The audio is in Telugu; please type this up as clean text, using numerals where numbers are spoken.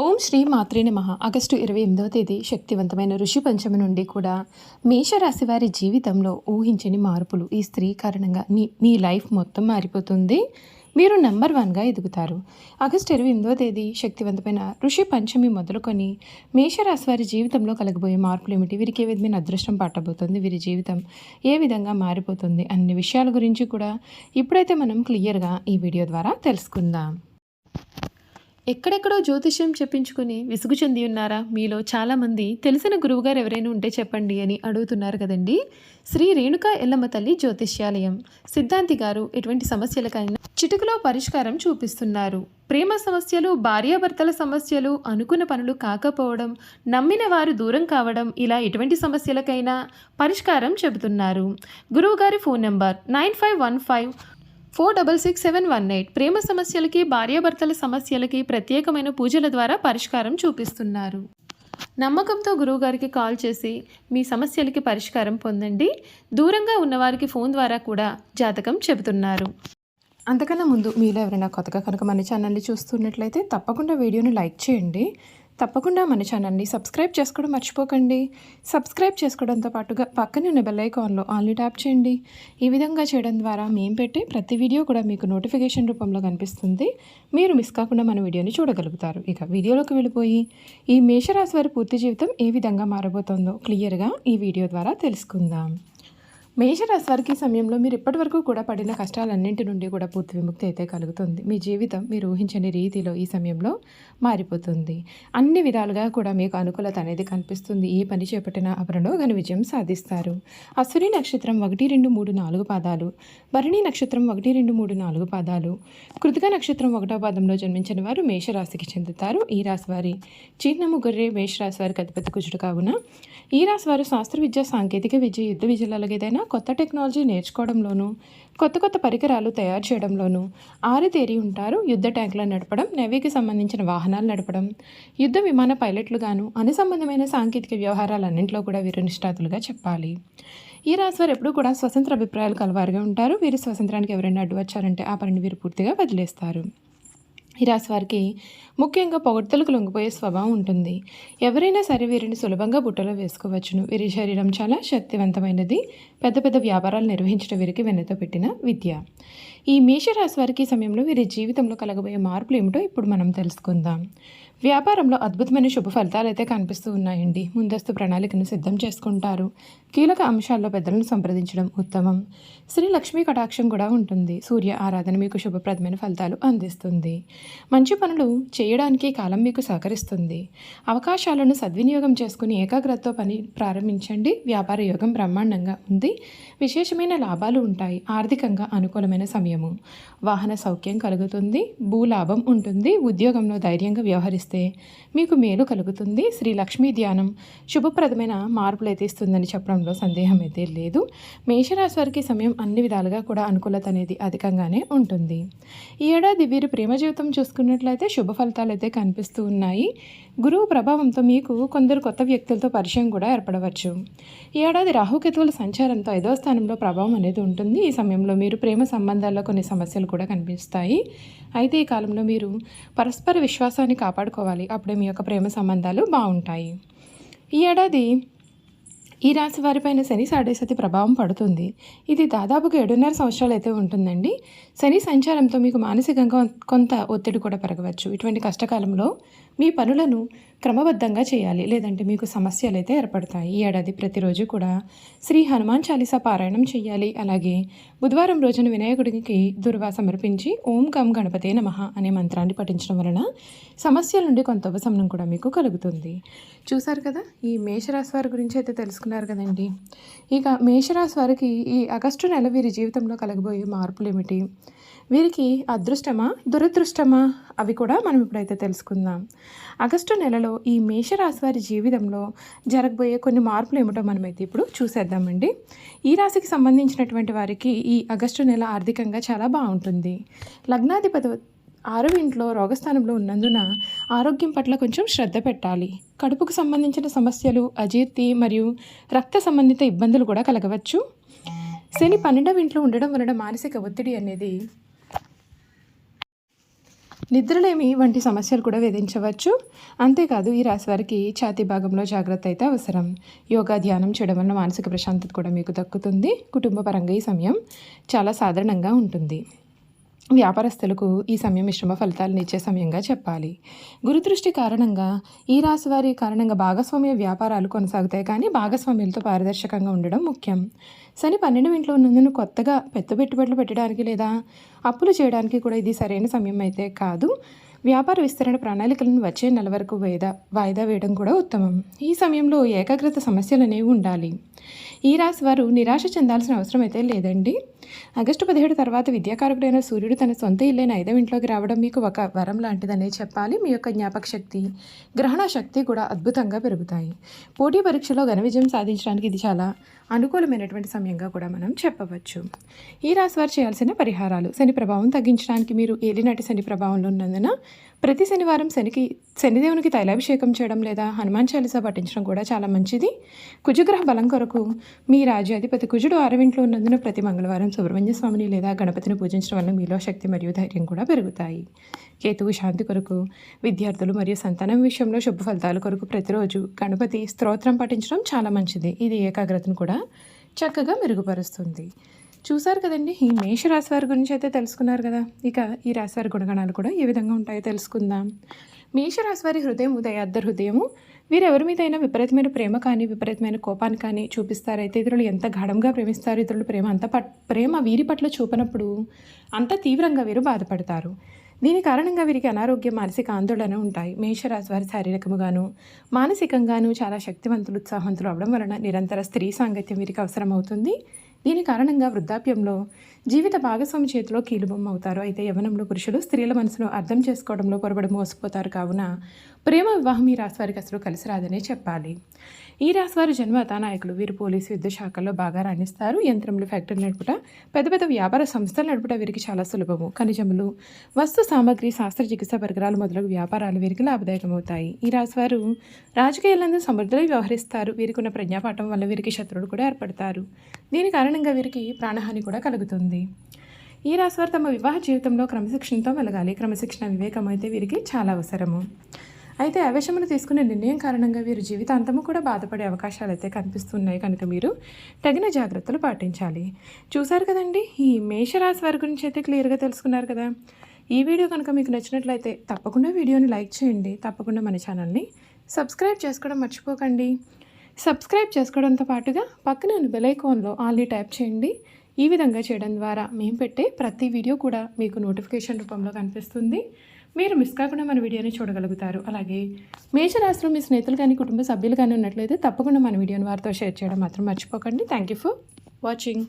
ఓం శ్రీ మాత్రే నమః. ఆగస్టు 28వ తేదీ శక్తివంతమైన ఋషి పంచమి నుండి కూడా మేషరాశి వారి జీవితంలో ఊహించని మార్పులు ఈ స్త్రీ కారణంగా మీ లైఫ్ మొత్తం మారిపోతుంది. మీరు నెంబర్ 1గా ఎదుగుతారు. ఆగస్టు 28వ తేదీ శక్తివంతమైన ఋషి పంచమి మొదలుకొని మేషరాశి వారి జీవితంలో కలగబోయే మార్పులు ఏమిటి, వీరికి ఏ విధమైన అదృష్టం పట్టబోతుంది, వీరి జీవితం ఏ విధంగా మారిపోతుంది అన్ని విషయాల గురించి కూడా ఇప్పుడైతే మనం క్లియర్గా ఈ వీడియో ద్వారా తెలుసుకుందాం. ఎక్కడెక్కడో జ్యోతిష్యం చెప్పించుకుని విసుగు చెంది ఉన్నారా? మీలో చాలామంది తెలిసిన గురువుగారు ఎవరైనా ఉంటే చెప్పండి అని అడుగుతున్నారు కదండి. శ్రీ రేణుకా ఎల్లమ్మ తల్లి జ్యోతిష్యాలయం సిద్ధాంతి గారు ఎటువంటి సమస్యలకైనా చిటికలో పరిష్కారం చూపిస్తున్నారు. ప్రేమ సమస్యలు, భార్యాభర్తల సమస్యలు, అనుకున్న పనులు కాకపోవడం, నమ్మిన వారు దూరం కావడం, ఇలా ఎటువంటి సమస్యలకైనా పరిష్కారం చెబుతున్నారు. గురువుగారి ఫోన్ నెంబర్ 9515466718. ప్రేమ సమస్యలకి, భార్యాభర్తల సమస్యలకి ప్రత్యేకమైన పూజల ద్వారా పరిష్కారం చూపిస్తున్నారు. నమ్మకంతో గురువుగారికి కాల్ చేసి మీ సమస్యలకి పరిష్కారం పొందండి. దూరంగా ఉన్నవారికి ఫోన్ ద్వారా కూడా జాతకం చెబుతున్నారు. అంతకన్నా ముందు మీలో ఎవరైనా కొత్తగా కనుక మన ఛానల్ని చూస్తున్నట్లయితే తప్పకుండా వీడియోని లైక్ చేయండి. తప్పకుండా మన ఛానల్ని సబ్స్క్రైబ్ చేసుకోవడం మర్చిపోకండి. సబ్స్క్రైబ్ చేసుకోవడంతో పాటుగా పక్కనే ఉన్న బెల్ ఐకాన్లో ఆల్ని ట్యాప్ చేయండి. ఈ విధంగా చేయడం ద్వారా మేము పెట్టే ప్రతి వీడియో కూడా మీకు నోటిఫికేషన్ రూపంలో కనిపిస్తుంది. మీరు మిస్ కాకుండా మన వీడియోని చూడగలుగుతారు. ఇక వీడియోలోకి వెళ్ళిపోయి ఈ మేషరాశి వారి పూర్తి జీవితం ఏ విధంగా మారబోతుందో క్లియర్గా ఈ వీడియో ద్వారా తెలుసుకుందాం. మేషరాశి వారికి సమయంలో మీరు ఇప్పటివరకు కూడా పడిన కష్టాలన్నింటి నుండి కూడా పూర్తి విముక్తి అయితే కలుగుతుంది. మీ జీవితం మీరు ఊహించని రీతిలో ఈ సమయంలో మారిపోతుంది. అన్ని విధాలుగా కూడా మీకు అనుకూలత అనేది కనిపిస్తుంది. ఏ పని చేపట్టిన అపరలో ఘన విజయం సాధిస్తారు. అశ్విని నక్షత్రం 1, 2, 3, 4 పాదాలు, భరణి నక్షత్రం 1, 2, 3, 4 పాదాలు, కృతిక నక్షత్రం 1వ పాదంలో జన్మించిన వారు మేషరాశికి చెందుతారు. ఈ రాశి వారి చిహ్నము గొర్రె. మేషరాశి వారికి అధిపతి కుజుడు కావున ఈ రాశి వారు శాస్త్ర విద్య, సాంకేతిక విద్య, యుద్ధ విద్యలలో ఏదైనా కొత్త టెక్నాలజీ నేర్చుకోవడంలోనూ, కొత్త పరికరాలు తయారు చేయడంలోనూ ఆరితేరి ఉంటారు. యుద్ధ ట్యాంకులను నడపడం, నేవీకి సంబంధించిన వాహనాలు నడపడం, యుద్ధ విమాన పైలట్లుగాను అనుసంబంధమైన సాంకేతిక వ్యవహారాలన్నింటిలో కూడా వీరు నిష్ణాతులుగా చెప్పాలి. ఈ రాశి వారు ఎప్పుడూ కూడా స్వతంత్ర అభిప్రాయాలు కలవారుగా ఉంటారు. వీరి స్వతంత్రానికి ఎవరైనా అడ్డు వచ్చారంటే ఆ పనిని వీరు పూర్తిగా వదిలేస్తారు. ఈ రాశి వారికి ముఖ్యంగా పొగడ్తలకు లొంగిపోయే స్వభావం ఉంటుంది. ఎవరైనా సరే వీరిని సులభంగా బుట్టలో వేసుకోవచ్చును. వీరి శరీరం చాలా శక్తివంతమైనది. పెద్ద వ్యాపారాలు నిర్వహించడం వీరికి వెన్నతో పెట్టిన విద్య. ఈ మేషరాశి వారికి సమయంలో వీరి జీవితంలో కలగబోయే మార్పులు ఏమిటో ఇప్పుడు మనం తెలుసుకుందాం. వ్యాపారంలో అద్భుతమైన శుభ ఫలితాలు అయితే కనిపిస్తూ ఉన్నాయండి. ముందస్తు ప్రణాళికను సిద్ధం చేసుకుంటారు. కీలక అంశాల్లో పెద్దలను సంప్రదించడం ఉత్తమం. శ్రీ లక్ష్మీ కటాక్షం కూడా ఉంటుంది. సూర్య ఆరాధన మీకు శుభప్రదమైన ఫలితాలు అందిస్తుంది. మంచి పనులు చేయడానికి కాలం మీకు సహకరిస్తుంది. అవకాశాలను సద్వినియోగం చేసుకుని ఏకాగ్రతతో పని ప్రారంభించండి. వ్యాపార యోగం బ్రహ్మాండంగా ఉంది. విశేషమైన లాభాలు ఉంటాయి. ఆర్థికంగా అనుకూలమైన సమయము. వాహన సౌఖ్యం కలుగుతుంది. భూలాభం ఉంటుంది. ఉద్యోగంలో ధైర్యంగా వ్యవహరిస్తే మీకు మేలు కలుగుతుంది. శ్రీ లక్ష్మీ ధ్యానం శుభప్రదమైన మార్పులు అయితే ఇస్తుందని చెప్పడంలో సందేహం అయితే లేదు. మేషరాశి వారికి సమయం అన్ని విధాలుగా కూడా అనుకూలత అనేది అధికంగానే ఉంటుంది. ఈ ఏడాది వీరి ప్రేమ జీవితం చూసుకున్నట్లయితే శుభ ఫలితాలు అయితే కనిపిస్తూ ఉన్నాయి. గురువు ప్రభావంతో మీకు కొందరు కొత్త వ్యక్తులతో పరిచయం కూడా ఏర్పడవచ్చు. ఈ ఏడాది రాహుకేతువుల సంచారంతో 5వ స్థానంలో ప్రభావం అనేది ఉంటుంది. ఈ సమయంలో మీరు ప్రేమ సంబంధాల్లో కొన్ని సమస్యలు కూడా కనిపిస్తాయి. అయితే ఈ కాలంలో మీరు పరస్పర విశ్వాసాన్ని కాపాడుకోవాలి. అప్పుడే మీ యొక్క ప్రేమ సంబంధాలు బాగుంటాయి. ఈ ఏడాది ఈ రాశి వారిపైన శని సాడేసతి ప్రభావం పడుతుంది. ఇది దాదాపుగా 7.5 సంవత్సరాలు అయితే ఉంటుందండి. శని సంచారంతో మీకు మానసికంగా కొంత ఒత్తిడి కూడా పెరగవచ్చు. ఇటువంటి కష్టకాలంలో మీ పనులను క్రమబద్ధంగా చేయాలి, లేదంటే మీకు సమస్యలు అయితే ఏర్పడతాయి. ఈ ఏడాది ప్రతిరోజు కూడా శ్రీ హనుమాన్ చాలీసా పారాయణం చేయాలి. అలాగే బుధవారం రోజున వినాయకుడికి దుర్వా సమర్పించి ఓం గం గణపతే నమః అనే మంత్రాన్ని పఠించడం వలన సమస్యల నుండి కొంత ఉపశమనం కూడా మీకు కలుగుతుంది. చూసారు కదా, ఈ మేషరాశి వారి గురించి అయితే తెలుసుకున్నారు కదండి. ఇక మేషరాశి వారికి ఈ ఆగస్టు నెల వీరి జీవితంలో కలగబోయే మార్పులు ఏమిటి, వీరికి అదృష్టమా దురదృష్టమా, అవి కూడా మనం ఇప్పుడైతే తెలుసుకుందాం. ఆగస్టు నెలలో ఈ మేషరాశి వారి జీవితంలో జరగబోయే కొన్ని మార్పులు ఏమిటో మనమైతే ఇప్పుడు చూసేద్దామండి. ఈ రాశికి సంబంధించినటువంటి వారికి ఈ ఆగస్టు నెల ఆర్థికంగా చాలా బాగుంటుంది. లగ్నాధిపతి 6వ ఇంట్లో రోగస్థానంలో ఉన్నందున ఆరోగ్యం పట్ల కొంచెం శ్రద్ధ పెట్టాలి. కడుపుకు సంబంధించిన సమస్యలు, అజీర్తి మరియు రక్త సంబంధిత ఇబ్బందులు కూడా కలగవచ్చు. శని 12వ ఇంట్లో ఉండడం వలన మానసిక ఒత్తిడి అనేది నిద్రలేమి వంటి సమస్యలు కూడా వేధించవచ్చు. అంతేకాదు ఈ రాశి వారికి ఛాతీ భాగంలో జాగ్రత్త అయితే అవసరం. యోగా, ధ్యానం చేయడం వల్ల మానసిక ప్రశాంతత కూడా మీకు దక్కుతుంది. కుటుంబ పరంగా ఈ సమయం చాలా సాధారణంగా ఉంటుంది. వ్యాపారస్తులకు ఈ సమయం మిశ్రమ ఫలితాలను ఇచ్చే సమయంగా చెప్పాలి. గురుదృష్టి కారణంగా ఈ రాశి వారి కారణంగా భాగస్వామ్య వ్యాపారాలు కొనసాగుతాయి, కానీ భాగస్వామ్యులతో పారదర్శకంగా ఉండడం ముఖ్యం. శని 12వ ఇంట్లో ఉన్నందున కొత్తగా పెద్ద పెట్టుబడులు పెట్టడానికి లేదా అప్పులు చేయడానికి కూడా ఇది సరైన సమయం అయితే కాదు. వ్యాపార విస్తరణ ప్రణాళికలను వచ్చే నెల వరకు వాయిదా వేయడం కూడా ఉత్తమం. ఈ సమయంలో ఏకాగ్రత సమస్యలు అనేవి ఉండాలి. ఈ రాశి వారు నిరాశ చెందాల్సిన అవసరం అయితే లేదండి. ఆగస్టు 17 తర్వాత విద్యాకారకుడైన సూర్యుడు తన సొంత ఇల్లైన 5వ ఇంట్లోకి రావడం మీకు ఒక వరం లాంటిదనే చెప్పాలి. మీ యొక్క జ్ఞాపక శక్తి, గ్రహణ శక్తి కూడా అద్భుతంగా పెరుగుతాయి. పోటీ పరీక్షలో ఘన విజయం సాధించడానికి ఇది చాలా అనుకూలమైనటువంటి సమయంగా కూడా మనం చెప్పవచ్చు. ఈ రాశి వారు చేయాల్సిన పరిహారాలు: శని ప్రభావం తగ్గించడానికి మీరు ఏలినాటి శని ప్రభావంలో ఉన్నందున ప్రతి శనివారం శనిదేవునికి తైలాభిషేకం చేయడం లేదా హనుమాన్ చాలీసా పఠించడం కూడా చాలా మంచిది. కుజగ్రహ బలం కొరకు మీ రాజ్యాధిపతి కుజుడు 6వ ఇంట్లో ఉన్నందున ప్రతి మంగళవారం సుబ్రహ్మణ్య స్వామిని లేదా గణపతిని పూజించడం వల్ల మీలో శక్తి మరియు ధైర్యం కూడా పెరుగుతాయి. కేతువు శాంతి కొరకు విద్యార్థులు మరియు సంతానం విషయంలో శుభ ఫలితాల కొరకు ప్రతిరోజు గణపతి స్తోత్రం పఠించడం చాలా మంచిది. ఇది ఏకాగ్రతను కూడా చక్కగా మెరుగుపరుస్తుంది. చూసారు కదండి, ఈ మేషరాశి వారి గురించి అయితే తెలుసుకున్నారు కదా. ఇక ఈ రాశి వారి గుణగణాలు కూడా ఏ విధంగా ఉంటాయో తెలుసుకుందాం. మేషరాశి వారి హృదయం దయార్ద్ర హృదయము. వీరు ఎవరి మీదైనా విపరీతమైన ప్రేమ కానీ విపరీతమైన కోపాన్ని కానీ చూపిస్తారైతే ఇతరులు ఎంత గాఢంగా ప్రేమిస్తారు. ఇతరులు ప్రేమ వీరి పట్ల చూపనప్పుడు అంత తీవ్రంగా వీరు బాధపడతారు. దీని కారణంగా వీరికి అనారోగ్యం, మానసిక ఆందోళన ఉంటాయి. మేషరాశి వారి శారీరకముగాను మానసికంగాను చాలా శక్తివంతులు, ఉత్సాహవంతులు అవడం వలన నిరంతర స్త్రీ సాంగత్యం వీరికి అవసరం అవుతుంది. దీని కారణంగా వృద్ధాప్యంలో జీవిత భాగస్వామి చేతిలో కీలుబొమ్మ అవుతారు. అయితే యవ్వనంలో పురుషులు స్త్రీల మనసును అర్థం చేసుకోవడంలో పొరబడి మోసపోతారు. కావున ప్రేమ వివాహం ఈ రాశి వారికి అసలు కలిసి రాదనే చెప్పాలి. ఈ రాశి వారు జన్మత నాయకులు. వీరు పోలీసు, యుద్ధ శాఖల్లో బాగా రాణిస్తారు. యంత్రములు, ఫ్యాక్టరీలు నడుపుట, పెద్ద పెద్ద వ్యాపార సంస్థలు నడుపుట వీరికి చాలా సులభము. ఖనిజములు, వస్తు సామాగ్రి, శాస్త్ర చికిత్సా పరికరాలు మొదలగు వ్యాపారాలు వీరికి లాభదాయకమవుతాయి. ఈ రాశి వారు రాజకీయాలందు సమర్థులై వ్యవహరిస్తారు. వీరికి ఉన్న ప్రజ్ఞాపాఠం వల్ల వీరికి శత్రువులు కూడా ఏర్పడతారు. దీని కారణంగా వీరికి ప్రాణహాని కూడా కలుగుతుంది. ఈ రాశి వారు తమ వివాహ జీవితంలో క్రమశిక్షణతో మెలగాలి. క్రమశిక్షణ, వివేకం అయితే వీరికి చాలా అవసరము. అయితే ఆవేశమును తీసుకునే నిర్ణయం కారణంగా వీరు జీవితాంతము కూడా బాధపడే అవకాశాలు అయితే కనిపిస్తున్నాయి. కనుక మీరు తగిన జాగ్రత్తలు పాటించాలి. చూసారు కదండి, ఈ మేషరాశి వారి గురించి అయితే క్లియర్గా తెలుసుకున్నారు కదా. ఈ వీడియో కనుక మీకు నచ్చినట్లయితే తప్పకుండా వీడియోని లైక్ చేయండి. తప్పకుండా మన ఛానల్ని సబ్స్క్రైబ్ చేసుకోవడం మర్చిపోకండి. సబ్స్క్రైబ్ చేసుకోవడంతో పాటుగా పక్కన బెల్ ఐకాన్లో ఆల్ని ట్యాప్ చేయండి. ఈ విధంగా చేయడం ద్వారా మేము పెట్టే ప్రతి వీడియో కూడా మీకు నోటిఫికేషన్ రూపంలో కనిపిస్తుంది. మీరు మిస్ కాకుండా మన వీడియోని చూడగలుగుతారు. అలాగే మేషరాశిలో మీ స్నేహితులు కానీ కుటుంబ సభ్యులు కానీ ఉన్నట్లయితే తప్పకుండా మన వీడియోని వారితో షేర్ చేయడం మాత్రం మర్చిపోకండి. Thank you for watching.